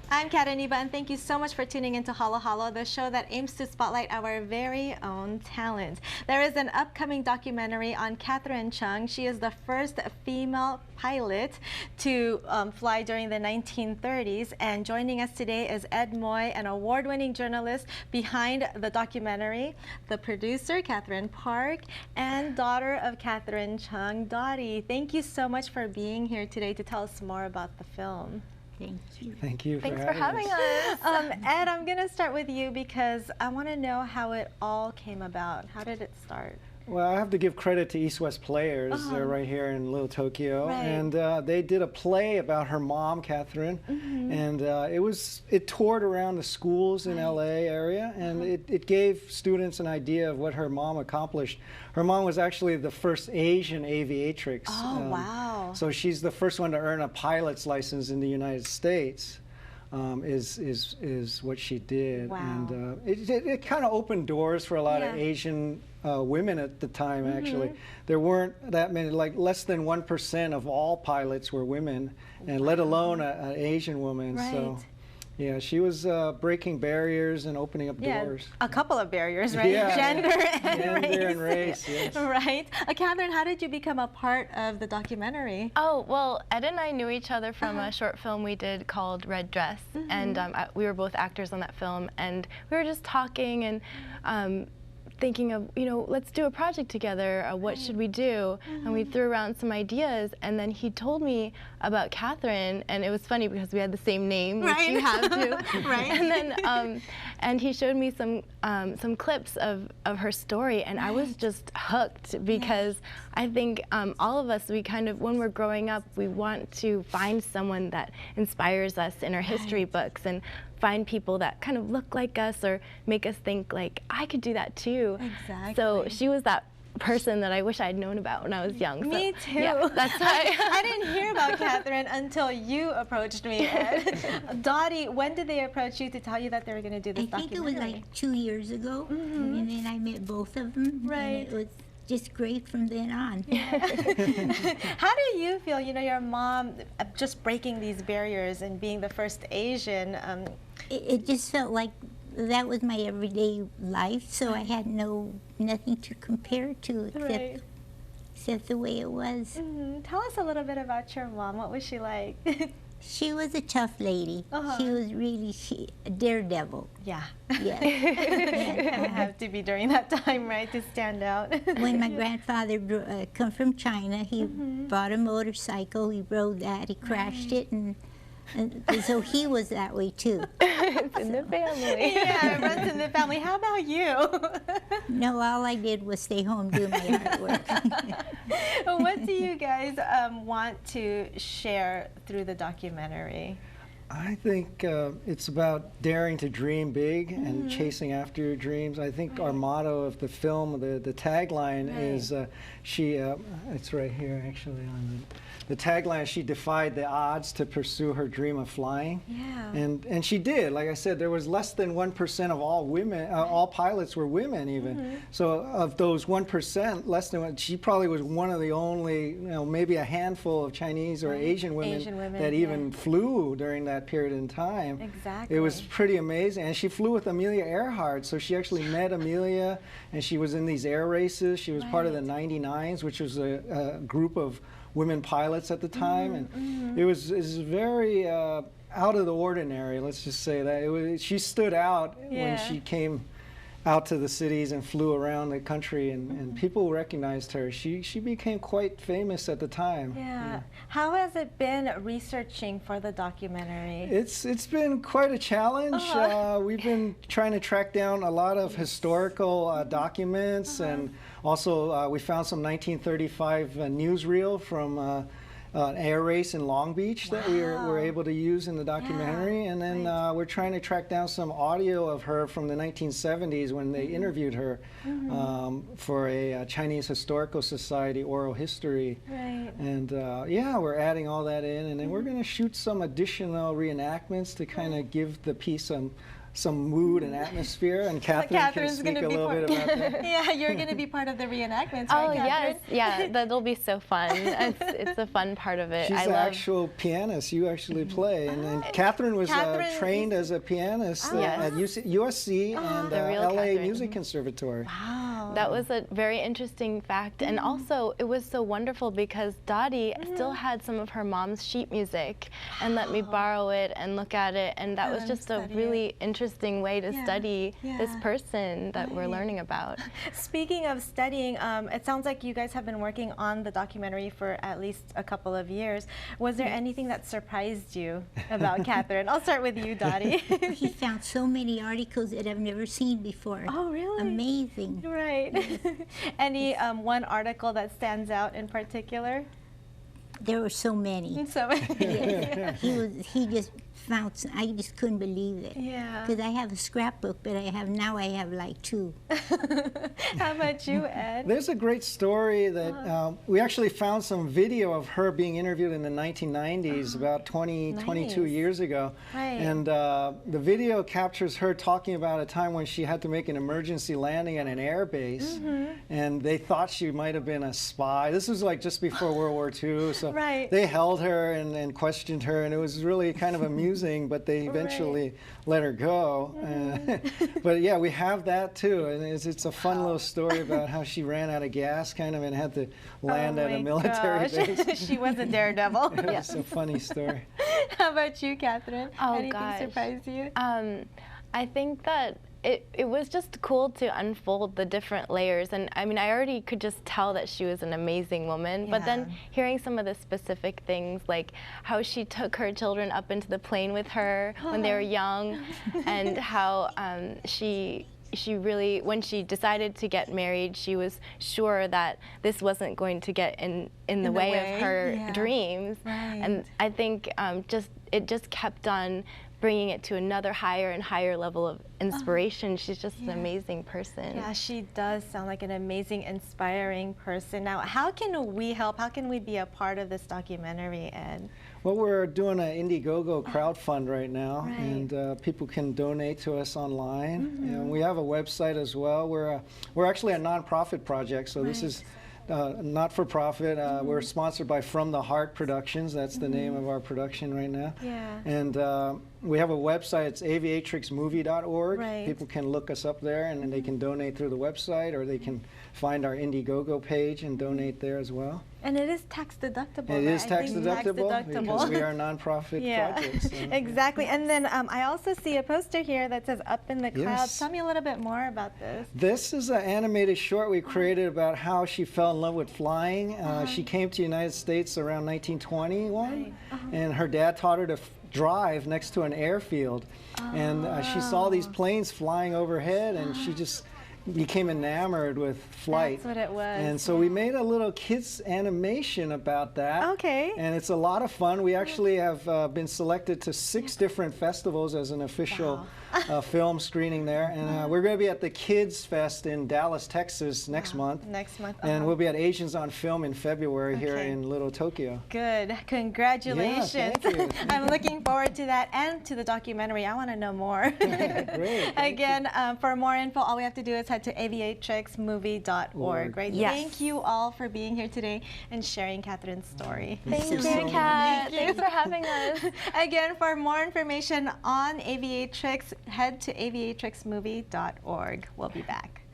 I'm Katherine Iniba, and thank you so much for tuning into Halo Halo, the show that aims to spotlight our very own talent. There is an upcoming documentary on Katherine Chung. She is the first female pilot to fly during the 1930s, and joining us today is Ed Moy, an award-winning journalist behind the documentary, the producer, Katherine Park, and daughter of Katherine Chung, Dottie. Thank you so much for being here today to tell us more about the film. Thank you. Thank you Thanks for having us. Ed, I'm going to start with you because I want to know how it all came about. How did it start? Well, I have to give credit to East West Players. They're right here in Little Tokyo. Right. And they did a play about her mom, Katherine. And it toured around the schools in LA area, and it gave students an idea of what her mom accomplished. Her mom was actually the first Asian aviatrix. Oh, wow. So she's the first one to earn a pilot's license in the United States. Is what she did. Wow. And it kind of opened doors for a lot of Asian women at the time, actually. There weren't that many, like less than 1% of all pilots were women, and let alone an Asian woman. Right. So yeah, she was breaking barriers and opening up doors. A couple of barriers, right? Yeah. Gender and race, yes. Right. Katherine, how did you become a part of the documentary? Oh, well, Ed and I knew each other from a short film we did called Red Dress, and we were both actors on that film, and we were just talking and thinking of, let's do a project together. What should we do? And we threw around some ideas, and then he told me about Katherine, and it was funny because we had the same name, which you have to. Right. And then, and he showed me some clips of her story, and I was just hooked because I think all of us, we kind of, when we're growing up, we want to find someone that inspires us in our history books and find people that kind of look like us or make us think like, I could do that too. Exactly. So she was that person that I wish I'd known about when I was young. Me so, too. Yeah, that's why. I didn't hear about Katherine until you approached me, Ed. Dottie, when did they approach you to tell you that they were going to do this documentary? I think it was like 2 years ago, and then I met both of them. Right. And it was just great from then on. How do you feel, your mom just breaking these barriers and being the first Asian? It just felt like that was my everyday life, so I had nothing to compare to except the way it was. Tell us a little bit about your mom. What was she like? She was a tough lady. She was really a daredevil. Yeah. Yes. You have to be during that time, right, to stand out. When my grandfather come from China, he bought a motorcycle. He rode that. He crashed it, and so he was that way too. It's in the family. Yeah, it runs in the family. How about you? No, all I did was stay home doing my artwork. What do you guys want to share through the documentary? I think it's about daring to dream big and chasing after your dreams. I think our motto of the film, the tagline is, it's right here actually on the tagline, she defied the odds to pursue her dream of flying. Yeah. And she did. Like I said, there was less than 1% of all women, all pilots were women even. So of those 1%, less than one, she probably was one of the only, maybe a handful of Chinese or Asian women that even flew during that period in time. Exactly. It was pretty amazing. And she flew with Amelia Earhart, so she actually met Amelia, and she was in these air races. She was part of the 99s, which was a group of women pilots at the time, and it was very out of the ordinary, let's just say that. She stood out when she came out to the cities and flew around the country, and people recognized her. She became quite famous at the time. Yeah. How has it been researching for the documentary? It's been quite a challenge. We've been trying to track down a lot of historical documents, and also we found some 1935 newsreel from an air race in Long Beach that we were able to use in the documentary. And then we're trying to track down some audio of her from the 1970s when they interviewed her for a Chinese Historical Society oral history. Right. And yeah, we're adding all that in, and then we're going to shoot some additional reenactments to kind of give the piece some mood and atmosphere, and Katherine can speak a little bit about that. Yeah, you're going to be part of the reenactments, Oh, right, Katherine? yes. Yeah, that'll be so fun. It's a fun part of it. She's an actual pianist. You actually play. And Katherine was trained as a pianist at USC and LA Katherine. Music Conservatory. Wow. That was a very interesting fact. And also, it was so wonderful because Dottie still had some of her mom's sheet music and let me borrow it and look at it. And that was just a really interesting way to study this person that we're learning about. Speaking of studying, it sounds like you guys have been working on the documentary for at least a couple of years. Was there anything that surprised you about Katherine? I'll start with you, Dottie. He found so many articles that I've never seen before. Oh, really? Amazing. Right. Yes. Any one article that stands out in particular? There were so many. So Yes. He just found, I just couldn't believe it. Yeah. Because I have a scrapbook, but now I have like 2. How about you, Ed? There's a great story that we actually found some video of her being interviewed in the 1990s, about 22 years ago. Right. And the video captures her talking about a time when she had to make an emergency landing at an air base, and they thought she might have been a spy. This was like just before World War II, so they held her and questioned her, and it was really kind of amusing, but they eventually let her go. But yeah, we have that too, and it's a fun little story about how she ran out of gas kind of and had to land at a military base. She was a daredevil. It's a funny story. How about you, Katherine? Oh, Anything gosh. surprise you? I think that it was just cool to unfold the different layers. And I mean, I already could just tell that she was an amazing woman. But then hearing some of the specific things, like how she took her children up into the plane with her when they were young, and how she really, when she decided to get married, she was sure that this wasn't going to get in the way of her dreams. And I think it just kept on bringing it to another higher and higher level of inspiration. She's just an amazing person. Yeah, she does sound like an amazing, inspiring person. Now, how can we help? How can we be a part of this documentary, Ed? Well, we're doing an Indiegogo crowdfund right now, and people can donate to us online. And we have a website as well. We're actually a nonprofit project, so this is not for profit. We're sponsored by From the Heart Productions. That's the name of our production right now. Yeah. And we have a website. It's aviatrixmovie.org. People can look us up there, and then they can donate through the website, or they can find our Indiegogo page and donate there as well. And it is tax deductible. It is tax deductible because we are a nonprofit project. So. Exactly. And then I also see a poster here that says Up in the Clouds. Tell me a little bit more about this. This is an animated short we created about how she fell in love with flying. She came to the United States around 1921, and her dad taught her to drive next to an airfield. And she saw these planes flying overhead, and she just became enamored with flight. That's what it was. And so we made a little kids animation about that. Okay. And it's a lot of fun. We actually have been selected to 6 different festivals as an official film screening there. And we're going to be at the Kids Fest in Dallas, Texas next month. Next month. And we'll be at Asians on Film in February here in Little Tokyo. Good. Congratulations. Yeah, thank you. I'm looking forward to that and to the documentary. I want to know more. Great. Again, for more info, all we have to do is head to aviatrixmovie.org. Right? Yes. Thank you all for being here today and sharing Katherine's story. Thank you, Kat. Thanks for having us. Again, for more information on Aviatrix, head to aviatrixmovie.org. We'll be back.